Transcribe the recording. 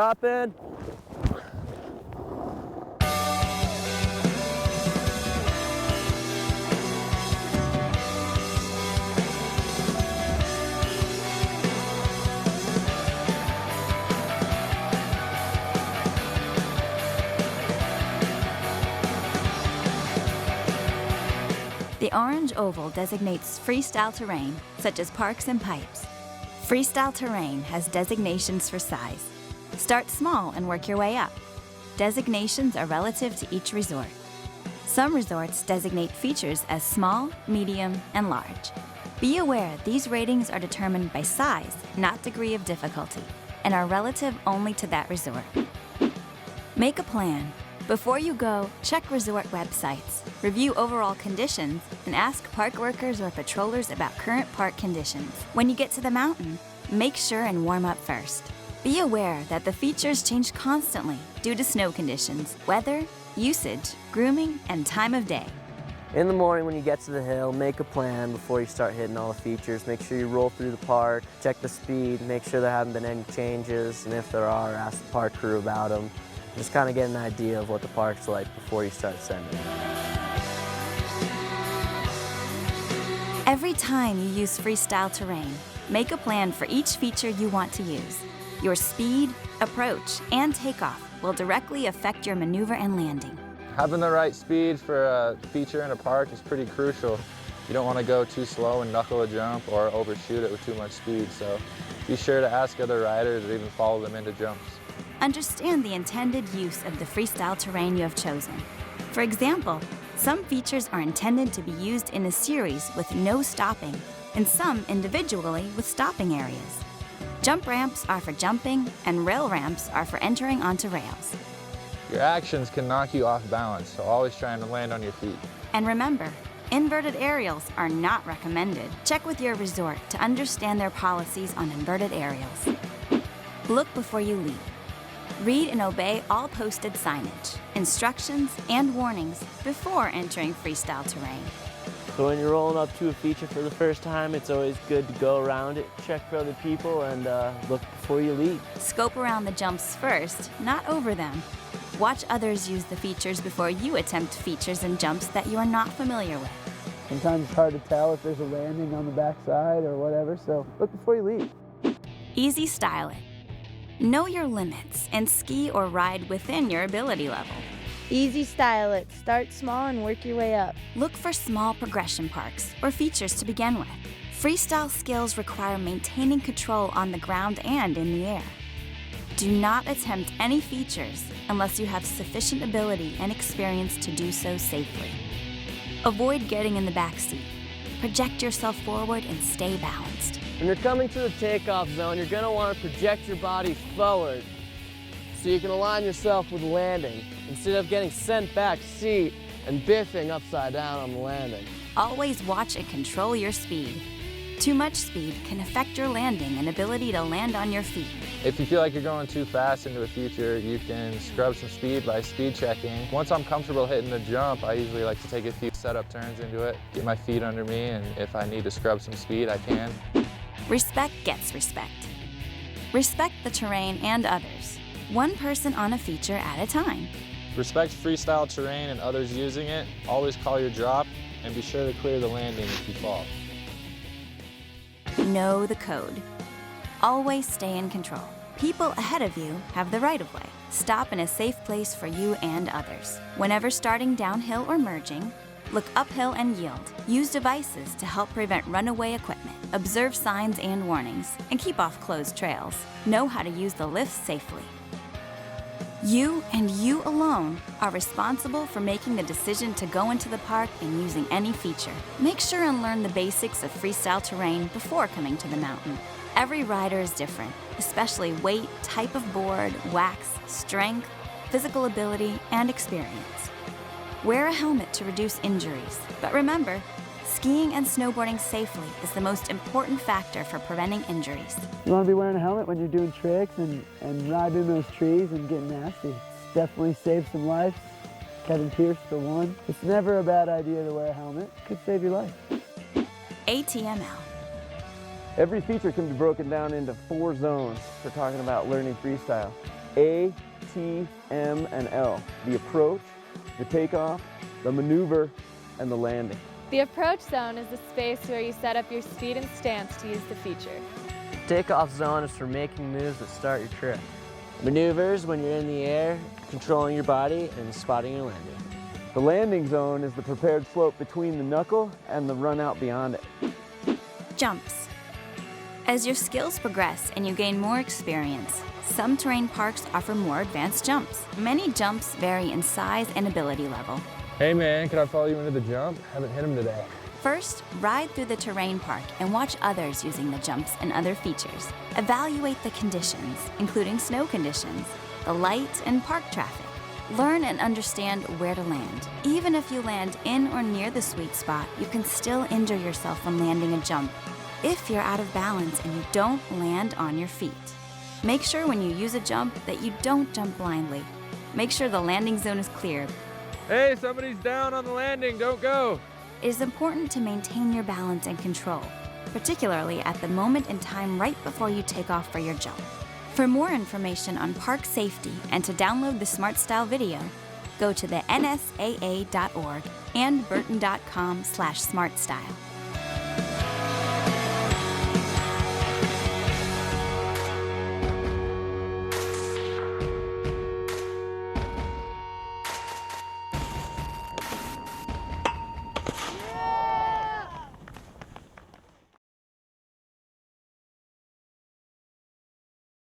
drop in. The orange oval designates freestyle terrain, such as parks and pipes. Freestyle terrain has designations for size. Start small and work your way up. Designations are relative to each resort. Some resorts designate features as small, medium, and large. Be aware these ratings are determined by size, not degree of difficulty, and are relative only to that resort. Make a plan. Before you go, check resort websites, review overall conditions, and ask park workers or patrollers about current park conditions. When you get to the mountain, make sure and warm up first. Be aware that the features change constantly due to snow conditions, weather, usage, grooming, and time of day. In the morning when you get to the hill, make a plan before you start hitting all the features. Make sure you roll through the park, check the speed, make sure there haven't been any changes, and if there are, ask the park crew about them. Just kind of get an idea of what the park's like before you start sending. Every time you use freestyle terrain, make a plan for each feature you want to use. Your speed, approach, and takeoff will directly affect your maneuver and landing. Having the right speed for a feature in a park is pretty crucial. You don't want to go too slow and knuckle a jump or overshoot it with too much speed, so be sure to ask other riders or even follow them into jumps. Understand the intended use of the freestyle terrain you have chosen. For example, some features are intended to be used in a series with no stopping, and some individually with stopping areas. Jump ramps are for jumping, and rail ramps are for entering onto rails. Your actions can knock you off balance, so always trying to land on your feet. And remember, inverted aerials are not recommended. Check with your resort to understand their policies on inverted aerials. Look before you leap. Read and obey all posted signage, instructions, and warnings before entering freestyle terrain. So when you're rolling up to a feature for the first time, it's always good to go around it, check for other people, and look before you leap. Scope around the jumps first, not over them. Watch others use the features before you attempt features and jumps that you are not familiar with. Sometimes it's hard to tell if there's a landing on the backside or whatever, so look before you leap. Easy style it. Know your limits and ski or ride within your ability level. Easy style it. Start small and work your way up. Look for small progression parks or features to begin with. Freestyle skills require maintaining control on the ground and in the air. Do not attempt any features unless you have sufficient ability and experience to do so safely. Avoid getting in the back seat. Project yourself forward and stay balanced. When you're coming to the takeoff zone, you're going to want to project your body forward so you can align yourself with landing instead of getting sent back seat and biffing upside down on the landing. Always watch and control your speed. Too much speed can affect your landing and ability to land on your feet. If you feel like you're going too fast into a feature, you can scrub some speed by speed checking. Once I'm comfortable hitting the jump, I usually like to take a few setup turns into it, get my feet under me, and if I need to scrub some speed, I can. Respect gets respect. Respect the terrain and others. One person on a feature at a time. Respect freestyle terrain and others using it. Always call your drop, and be sure to clear the landing if you fall. Know the code. Always stay in control. People ahead of you have the right of way. Stop in a safe place for you and others. Whenever starting downhill or merging, look uphill and yield. Use devices to help prevent runaway equipment. Observe signs and warnings, and keep off closed trails. Know how to use the lifts safely. You and you alone are responsible for making the decision to go into the park and using any feature. Make sure and learn the basics of freestyle terrain before coming to the mountain. Every rider is different, especially weight, type of board, wax, strength, physical ability, and experience. Wear a helmet to reduce injuries, but remember, skiing and snowboarding safely is the most important factor for preventing injuries. You want to be wearing a helmet when you're doing tricks and riding those trees and getting nasty. It's definitely saved some lives. Kevin Pierce for one. It's never a bad idea to wear a helmet. It could save your life. ATML. Every feature can be broken down into 4 zones. We're talking about learning freestyle. A, T, M, and L. The approach, the takeoff, the maneuver, and the landing. The approach zone is the space where you set up your speed and stance to use the feature. Takeoff zone is for making moves that start your trip. Maneuvers when you're in the air, controlling your body and spotting your landing. The landing zone is the prepared slope between the knuckle and the run out beyond it. Jumps. As your skills progress and you gain more experience, some terrain parks offer more advanced jumps. Many jumps vary in size and ability level. Hey man, can I follow you into the jump? Haven't hit him today. First, ride through the terrain park and watch others using the jumps and other features. Evaluate the conditions, including snow conditions, the light, and park traffic. Learn and understand where to land. Even if you land in or near the sweet spot, you can still injure yourself when landing a jump if you're out of balance and you don't land on your feet. Make sure when you use a jump that you don't jump blindly. Make sure the landing zone is clear. Hey, somebody's down on the landing, don't go. It is important to maintain your balance and control, particularly at the moment in time right before you take off for your jump. For more information on park safety and to download the SmartStyle video, go to the nsaa.org and burton.com/smartstyle.